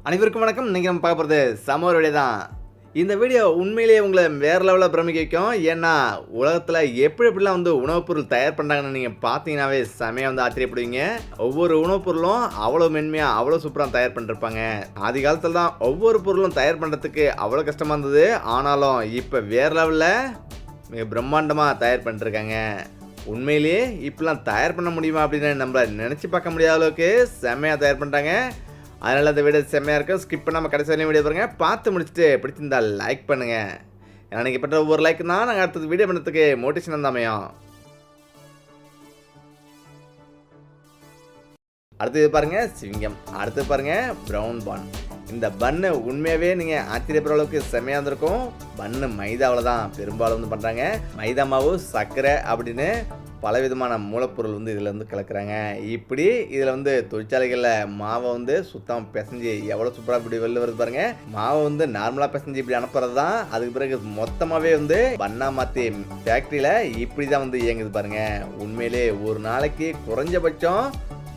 அனைவருக்கும் வணக்கம். இன்னைக்கு நம்ம பார்க்க போகிறது சம்மர் வீடியோ தான். இந்த வீடியோ உண்மையிலேயே உங்களை வேறு லெவலில் பிரமிக்க வைக்கும். ஏன்னா உலகத்தில் எப்படிலாம் உணவுப் பொருள் தயார் பண்ணுறாங்கன்னு நீங்கள் பார்த்தீங்கன்னாவே செமையாக ஆச்சரியப்படுவீங்க. ஒவ்வொரு உணவுப் பொருளும் அவ்வளோ மென்மையாக அவ்வளோ சூப்பராக தயார் பண்ணிருப்பாங்க. ஆதி காலத்தில் தான் ஒவ்வொரு பொருளும் தயார் பண்ணுறதுக்கு அவ்வளோ கஷ்டமாக இருந்தது. ஆனாலும் இப்போ வேறு லெவலில் மிக பிரம்மாண்டமாக தயார் பண்ணிருக்காங்க. உண்மையிலேயே இப்படிலாம் தயார் பண்ண முடியுமா அப்படின்னு நம்ம நினச்சி பார்க்க முடியாத அளவுக்கு செம்மையாக தயார் பண்ணுறாங்க. அதனால் அந்த வீடியோ செம்மையாக இருக்கும். ஸ்கிப் பண்ணாமல் கடைசி வரையும் வீடியோ பாருங்கள். பார்த்து முடிச்சுட்டு பிடிச்சிருந்தால் லைக் பண்ணுங்கள். ஏன்னா நீங்கள் பண்ணுற ஒவ்வொரு லைக் தான் நாங்கள் அடுத்தது வீடியோ பண்ணுறதுக்கு மோட்டிவேஷன் அமையும். அடுத்தது பாருங்கள் சிங்கம். அடுத்தது பாருங்கள் ப்ரௌன் பான். இந்த பன்னு உண்மையாகவே நீங்கள் ஆச்சரியப்படுற அளவுக்கு செம்மையாக இருந்திருக்கும். பன்னு மைதாவில் தான் பெரும்பாலும் பண்ணுறாங்க. மைதா மாவு, சர்க்கரை அப்படின்னு பலவிதமான மூலப்பொருள் இதில் கலக்கிறாங்க. இப்படி இதில் தொழிற்சாலைகளில் மாவை சுத்தம் பிசைஞ்சு எவ்வளோ சூப்பராக இப்படி வெளில வருது பாருங்கள். மாவை நார்மலாக பிசைஞ்சு இப்படி அனுப்புறது தான். அதுக்கு பிறகு மொத்தமாகவே பண்ணா மாற்றி ஃபேக்ட்ரியில் இப்படி தான் இயங்குது பாருங்கள். உண்மையிலே ஒரு நாளைக்கு குறைஞ்சபட்சம்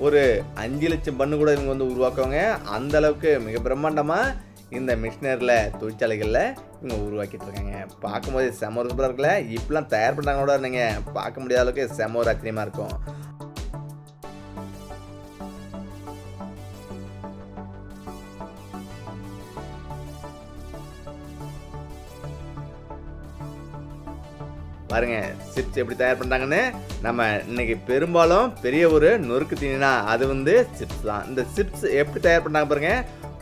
ஒரு 5 லட்சம் பண்ணு கூட இவங்க உருவாக்குவாங்க. அந்த அளவுக்கு மிக பிரம்மாண்டமாக இந்த மிஷினரியில் தொழிற்சாலைகளில் இவங்க உருவாக்கிட்டு இருக்காங்க. பார்க்கும்போது செம ஒரு சூப்பராக இருக்குல்ல. இப்படிலாம் தயார் பண்ணுறாங்க கூட நீங்கள் பார்க்க முடியாத அளவுக்கு செம ஒரு ஆச்சரியமாக இருக்கும். பாருங்க சிப்ஸ் எப்படி தயார் பண்ணுறாங்கன்னு. நம்ம இன்னைக்கு பெரும்பாலும் பெரிய ஒரு நொறுக்கு தீனினா அது சிப்ஸ் தான். இந்த சிப்ஸ் எப்படி தயார் பண்ணுறாங்க பாருங்க.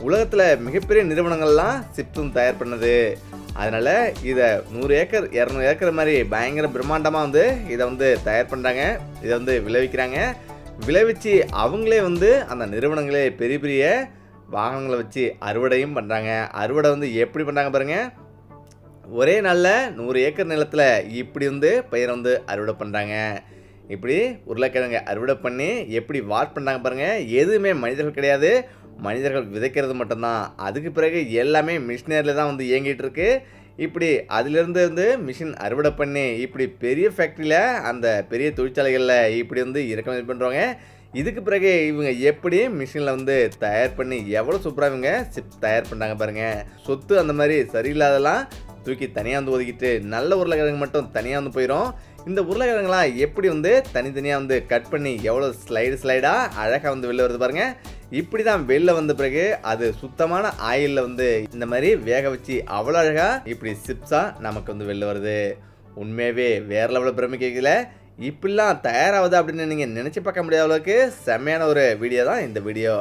உலகத்தில் மிகப்பெரிய நிறுவனங்கள்லாம் சிப்ஸும் தயார் பண்ணுது. அதனால் இதை 100 ஏக்கர் 200 ஏக்கர் மாதிரி பயங்கர பிரம்மாண்டமாக இதை தயார் பண்ணுறாங்க. இதை விளைவிக்கிறாங்க. விளைவிச்சு அவங்களே அந்த நிறுவனங்களே பெரிய பெரிய வாகனங்களை வச்சு அறுவடையும் பண்ணுறாங்க. அறுவடை எப்படி பண்ணுறாங்க பாருங்கள். ஒரே நாளில் 100 ஏக்கர் நிலத்தில் இப்படி பயிரை அறுவடை பண்ணுறாங்க. இப்படி உருளைக்கிழங்கு அறுவடை பண்ணி எப்படி வாஷ் பண்ணுறாங்க பாருங்கள். எதுவுமே மனிதர்கள் கிடையாது, மனிதர்கள் விதைக்கிறது மட்டும்தான். அதுக்கு பிறகு எல்லாமே மிஷினரியில் தான் இயங்கிட்டு இருக்கு. இப்படி அதிலிருந்து மிஷின் அறுவடை பண்ணி இப்படி பெரிய ஃபேக்ட்ரியில் அந்த பெரிய தொழிற்சாலைகளில் இப்படி இறக்குமதி பண்ணுறாங்க. இதுக்கு பிறகு இவங்க எப்படி மிஷினில் தயார் பண்ணி எவ்வளோ சூப்பராக இவங்க சிப்ஸ் தயார் பண்ணுறாங்க பாருங்கள். சொத்து அந்த மாதிரி சரியில்லாதெல்லாம் தூக்கி தனியாக ஒதுக்கிட்டு நல்ல உருளைக்கிழங்கு மட்டும் தனியாக போயிடும். இந்த உருளைக்கிழங்குலாம் எப்படி தனித்தனியாக கட் பண்ணி எவ்வளோ ஸ்லைடாக அழகாக வெளில வருது பாருங்கள். இப்படி தான் வெளில வந்த பிறகு அது சுத்தமான ஆயிலில் இந்த மாதிரி வேக வச்சு அவ்வளோ அழகாக இப்படி சிப்ஸாக நமக்கு வெளில வருது. உண்மையாகவே வேறு லெவலில் பிரமிக்கல. இப்படிலாம் தயாராகுது அப்படின்னு நீங்கள் நினச்சி பார்க்க முடியாத அளவுக்கு செம்மையான ஒரு வீடியோ தான் இந்த வீடியோ.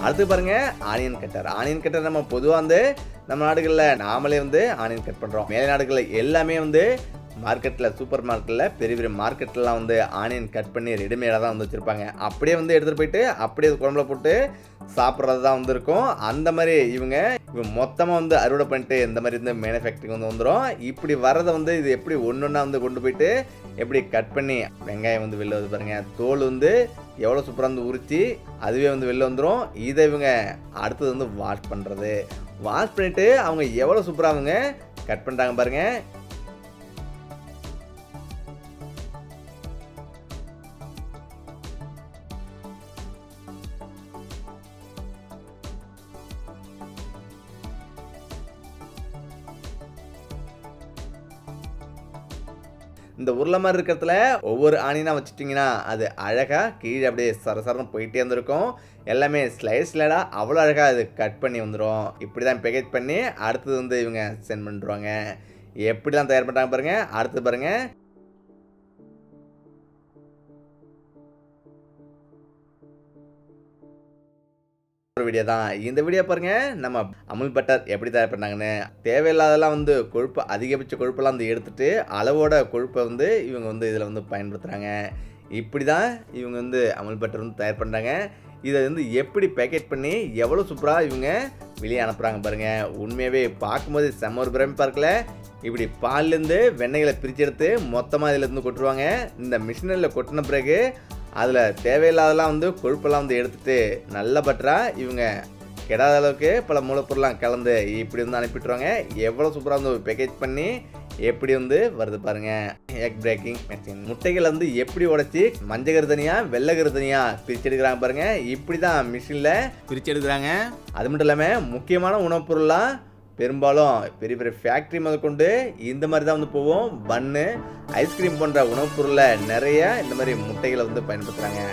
அடுத்து பாருங்க ஆனியன் கட்டர். ஆனியன் கட்டர் நம்ம பொதுவாக வந்து நம்ம நாடுகளில் நாமளே வந்து ஆனியன் கட் பண்ணுறோம். மேலை நாடுகளில் எல்லாமே வந்து மார்க்கெட்டில், சூப்பர் மார்க்கெட்டில், பெரிய பெரிய மார்க்கெட்லாம் வந்து ஆனியன் கட் பண்ணி ரெடிமேடாக தான் வந்து வச்சுருப்பாங்க. அப்படியே வந்து எடுத்துகிட்டு போயிட்டு அப்படியே குழம்புல போட்டு சாப்பிட்றது தான் வந்து இருக்கும். அந்த மாதிரி இவங்க மொத்தமாக வந்து அறுவடை பண்ணிட்டு இந்த மாதிரி வந்து மேனுஃபேக்சரிங் வந்து வந்துடும். இப்படி வர்றதை வந்து இது எப்படி ஒன்று ஒன்றா வந்து கொண்டு போயிட்டு எப்படி கட் பண்ணி வெங்காயம் வந்து வெளில வந்து பாருங்கள், தோல் வந்து எவ்வளோ சூப்பராக வந்து உரித்து அதுவே வந்து வெளில வந்துடும். இதை இவங்க அடுத்தது வந்து வாஷ் பண்ணுறது. வாஷ் பண்ணிவிட்டு அவங்க எவ்வளோ சூப்பராக அவங்க கட் பண்ணுறாங்க பாருங்கள். இந்த உருளை மாதிரி இருக்கிறதுல ஒவ்வொரு ஆனியனாக வச்சுட்டிங்கன்னா அது அழகாக கீழே அப்படியே சரசரன்னு போயிட்டே இருந்திருக்கும். எல்லாமே ஸ்லைடாக அவ்வளோ அழகாக அது கட் பண்ணி வந்துடும். இப்படி தான் பேக்கேஜ் பண்ணி அடுத்தது வந்து இவங்க சென்ட் பண்ணிடுவாங்க. எப்படி தான் தயார் பண்ணுறாங்க பாருங்கள். அடுத்து பாருங்கள், ஒரு வீடியோ தான். இந்த வீடியோ பாருங்க, நம்ம அமுல் பட்டர் எப்படி தயார் பண்ணாங்கன்னு. தேவையில்லாதெல்லாம் வந்து கொழுப்பு, அதிகபட்ச கொழுப்பெல்லாம் வந்து எடுத்துட்டு அளவோட கொழுப்பை வந்து இவங்க வந்து இதில் வந்து பயன்படுத்துகிறாங்க. இப்படி தான் இவங்க வந்து அமுல் பட்டர் வந்து தயார் பண்ணுறாங்க. இதை வந்து எப்படி பேக்கெட் பண்ணி எவ்வளோ சூப்பராக இவங்க வெளியே அனுப்புகிறாங்க பாருங்கள். உண்மையாகவே பார்க்கும்போது செம்ம ஒரு பிரமிப்பாக இருக்குல்ல. இப்படி பால்லேருந்து வெண்ணெய்களை பிரித்து எடுத்து மொத்தமாக இதில் இருந்து கொட்டுருவாங்க. இந்த மிஷினில் கொட்டின பிறகு அதில் தேவையில்லாதெல்லாம் வந்து கொழுப்பெல்லாம் வந்து எடுத்துகிட்டு நல்ல பட்டராக இவங்க கெடாத அளவுக்கு பல மூலப்பொருளாம் கலந்து இப்படி வந்து அனுப்பிட்டுருவாங்க. எவ்வளோ சூப்பராக வந்து பேக்கேஜ் பண்ணி எப்படி வந்து வருது பாருங்கள். Egg breaking machine. முட்டைகளை வந்து எப்படி உடைச்சி மஞ்சள் தனியாக வெள்ளை தனியாக பிரித்து எடுக்கிறாங்க பாருங்கள். இப்படி தான் மிஷினில் பிரித்து எடுக்கிறாங்க. அது மட்டும் இல்லாமல் முக்கியமான உணவுப் பொருளாக பெரும்பாலும் பெரிய பெரிய ஃபேக்ட்ரி முதற்கொண்டு இந்த மாதிரி தான் வந்து போவோம். பன்னு, ஐஸ்கிரீம் போன்ற உணவுப் பொருளை நிறைய இந்த மாதிரி முட்டைகளை வந்து பயன்படுத்துகிறாங்க.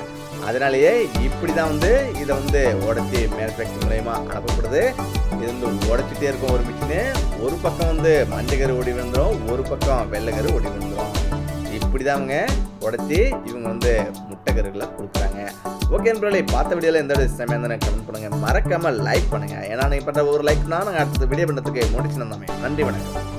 அதனாலேயே இப்படி தான் வந்து இதை வந்து உடச்சி மேனுஃபேக்சரிங் மூலயமா அனுப்பப்படுது. இது வந்து உடச்சிட்டே இருக்கும் ஒரு மிஷினு. ஒரு பக்கம் வந்து மஞ்சள் ஓடி வந்துடும், ஒரு பக்கம் வெள்ளைக்கரு ஓடி வந்துடும். இப்படி தான் அவங்க உடச்சி இவங்க வந்து முட்டைக்கருகளை கொடுக்குறாங்க. ஓகே நண்பர்களே, பார்த்த வீடியோவில் எந்த விட செம்மையாக இருந்தால் கமெண்ட் பண்ணுங்கள். மறக்காமல் லைக் பண்ணுங்கள். ஏன்னா நீங்கள் பண்ணுற ஒரு லைக் தான் நாங்கள் அடுத்த வீடியோ பண்ணுறதுக்கு மோட்டிவேஷன் தானே. நன்றி, வணக்கம்.